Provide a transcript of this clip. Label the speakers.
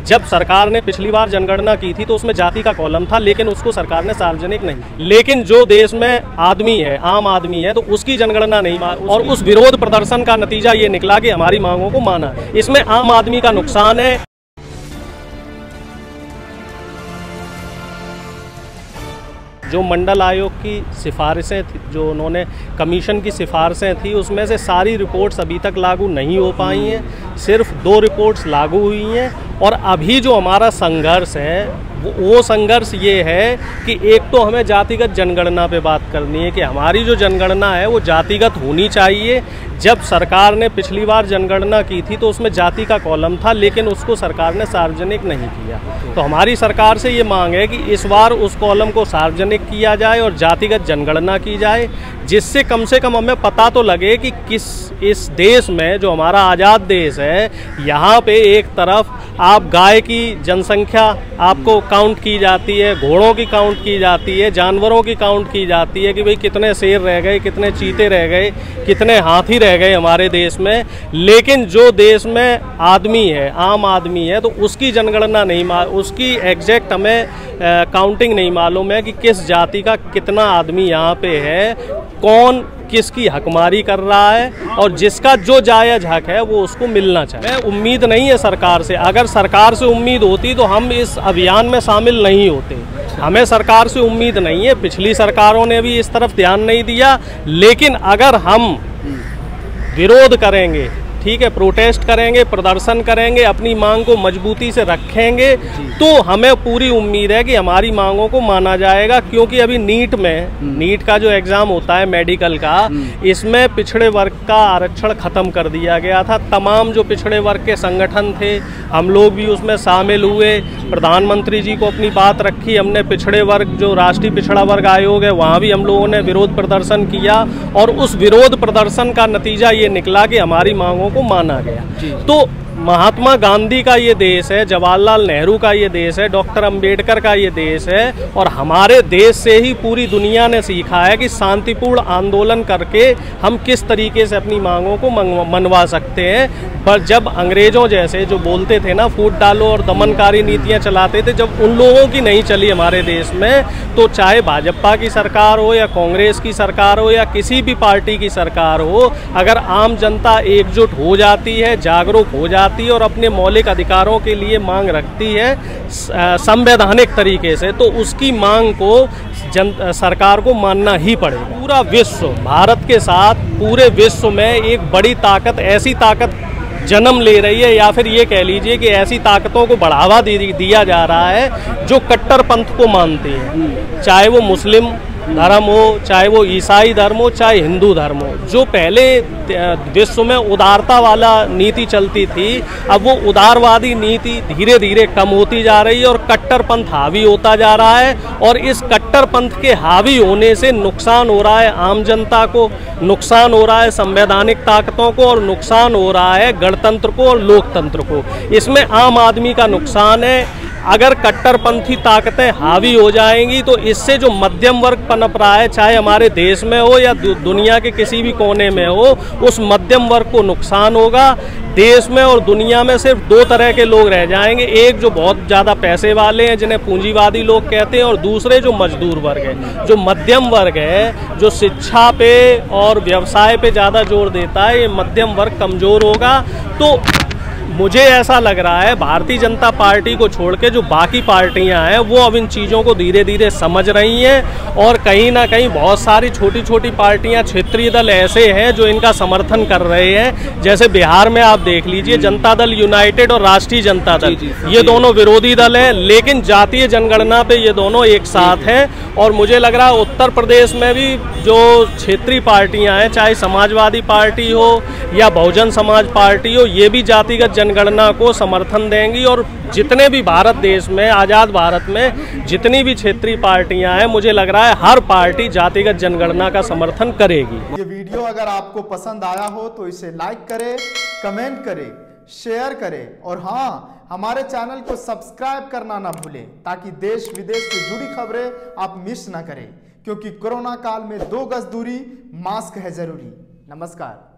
Speaker 1: जब सरकार ने पिछली बार जनगणना की थी तो उसमें जाति का कॉलम था, लेकिन उसको सरकार ने सार्वजनिक नहीं। लेकिन जो देश में आदमी है, आम आदमी है, तो उसकी जनगणना नहीं और उस विरोध प्रदर्शन का नतीजा ये निकला कि हमारी मांगों को माना। इसमें आम आदमी का नुकसान है। जो मंडल आयोग की सिफारिशें थी, जो उन्होंने कमीशन की सिफारिशें थी, उसमें से सारी रिपोर्ट्स अभी तक लागू नहीं हो पाई हैं। सिर्फ 2 रिपोर्ट्स लागू हुई हैं। और अभी जो हमारा संघर्ष है वो संघर्ष ये है कि एक तो हमें जातिगत जनगणना पे बात करनी है कि हमारी जो जनगणना है वो जातिगत होनी चाहिए। जब सरकार ने पिछली बार जनगणना की थी तो उसमें जाति का कॉलम था, लेकिन उसको सरकार ने सार्वजनिक नहीं किया। तो हमारी सरकार से ये मांग है कि इस बार उस कॉलम को सार्वजनिक किया जाए और जातिगत जनगणना की जाए, जिससे कम से कम हमें पता तो लगे कि किस इस देश में, जो हमारा आज़ाद देश है, यहाँ पे एक तरफ आप गाय की जनसंख्या आपको काउंट की जाती है, घोड़ों की काउंट की जाती है, जानवरों की काउंट की जाती है कि भाई कितने शेर रह गए, कितने चीते रह गए, कितने हाथी रह गए हमारे देश में। लेकिन जो देश में आदमी है, आम आदमी है, तो उसकी जनगणना नहीं, उसकी एग्जैक्ट हमें काउंटिंग नहीं मालूम है कि किस जाति का कितना आदमी यहाँ पे है, कौन किसकी हकमारी कर रहा है, और जिसका जो जायज़ हक है वो उसको मिलना चाहिए। उम्मीद नहीं है सरकार से। अगर सरकार से उम्मीद होती तो हम इस अभियान में शामिल नहीं होते। हमें सरकार से उम्मीद नहीं है। पिछली सरकारों ने भी इस तरफ ध्यान नहीं दिया। लेकिन अगर हम विरोध करेंगे, ठीक है, प्रोटेस्ट करेंगे, प्रदर्शन करेंगे, अपनी मांग को मजबूती से रखेंगे, तो हमें पूरी उम्मीद है कि हमारी मांगों को माना जाएगा। क्योंकि अभी नीट का जो एग्ज़ाम होता है मेडिकल का, इसमें पिछड़े वर्ग का आरक्षण ख़त्म कर दिया गया था। तमाम जो पिछड़े वर्ग के संगठन थे, हम लोग भी उसमें शामिल हुए, प्रधानमंत्री जी को अपनी बात रखी। हमने पिछड़े वर्ग, जो राष्ट्रीय पिछड़ा वर्ग आयोग है, वहाँ भी हम लोगों ने विरोध प्रदर्शन किया, और उस विरोध प्रदर्शन का नतीजा ये निकला कि हमारी मांगों को माना गया। तो महात्मा गांधी का ये देश है, जवाहरलाल नेहरू का ये देश है, डॉक्टर अंबेडकर का ये देश है, और हमारे देश से ही पूरी दुनिया ने सीखा है कि शांतिपूर्ण आंदोलन करके हम किस तरीके से अपनी मांगों को मनवा सकते हैं। पर जब अंग्रेजों जैसे जो बोलते थे ना, फूट डालो और दमनकारी नीतियां चलाते थे, जब उन लोगों की नहीं चली हमारे देश में, तो चाहे भाजपा की सरकार हो या कांग्रेस की सरकार हो या किसी भी पार्टी की सरकार हो, अगर आम जनता एकजुट हो जाती है, जागरूक हो जाती है और अपने मौलिक अधिकारों के लिए मांग रखती है संवैधानिक तरीके से, तो उसकी मांग को सरकार को मानना ही पड़ेगा। पूरा विश्व, भारत के साथ पूरे विश्व में एक बड़ी ताकत, ऐसी ताकत जन्म ले रही है, या फिर ये कह लीजिए कि ऐसी ताकतों को बढ़ावा दिया जा रहा है जो कट्टरपंथ को मानते हैं। चाहे वो मुस्लिम धर्म हो, चाहे वो ईसाई धर्म हो, चाहे हिंदू धर्म हो। जो पहले विश्व में उदारता वाला नीति चलती थी, अब वो उदारवादी नीति धीरे धीरे कम होती जा रही है और कट्टरपंथ हावी होता जा रहा है। और इस कट्टरपंथ के हावी होने से नुकसान हो रहा है आम जनता को, नुकसान हो रहा है संवैधानिक ताकतों को, और नुकसान हो रहा है गणतंत्र को और लोकतंत्र को। इसमें आम आदमी का नुकसान है। अगर कट्टरपंथी ताकतें हावी हो जाएंगी तो इससे जो मध्यम वर्ग पनप रहा है, चाहे हमारे देश में हो या दुनिया के किसी भी कोने में हो, उस मध्यम वर्ग को नुकसान होगा। देश में और दुनिया में सिर्फ 2 तरह के लोग रह जाएंगे, एक जो बहुत ज़्यादा पैसे वाले हैं जिन्हें पूंजीवादी लोग कहते हैं, और दूसरे जो मजदूर वर्ग है। जो मध्यम वर्ग है, जो शिक्षा पे और व्यवसाय पे ज़्यादा जोर देता है, ये मध्यम वर्ग कमज़ोर होगा। तो मुझे ऐसा लग रहा है भारतीय जनता पार्टी को छोड़ के जो बाकी पार्टियां हैं वो अब इन चीज़ों को धीरे धीरे समझ रही हैं, और कहीं ना कहीं बहुत सारी छोटी छोटी पार्टियां, क्षेत्रीय दल ऐसे हैं जो इनका समर्थन कर रहे हैं। जैसे बिहार में आप देख लीजिए, जनता दल यूनाइटेड और राष्ट्रीय जनता दल, ये दोनों विरोधी दल हैं, लेकिन जातीय जनगणना पे ये दोनों एक साथ हैं। और मुझे लग रहा है उत्तर प्रदेश में भी जो क्षेत्रीय पार्टियां हैं, चाहे समाजवादी पार्टी हो या बहुजन समाज पार्टी हो, ये भी जातिगत जनगणना को समर्थन देंगी। और जितने भी भारत देश में, आज़ाद भारत में जितनी भी क्षेत्रीय पार्टियां हैं, मुझे लग रहा है हर पार्टी जातिगत जनगणना का समर्थन करेगी।
Speaker 2: ये वीडियो अगर आपको पसंद आया हो तो इसे लाइक करें, कमेंट करें, शेयर करें, और हाँ, हमारे चैनल को सब्सक्राइब करना ना भूलें, ताकि देश विदेश से जुड़ी खबरें आप मिस ना करें। क्योंकि कोरोना काल में 2 गज दूरी, मास्क है जरूरी। नमस्कार।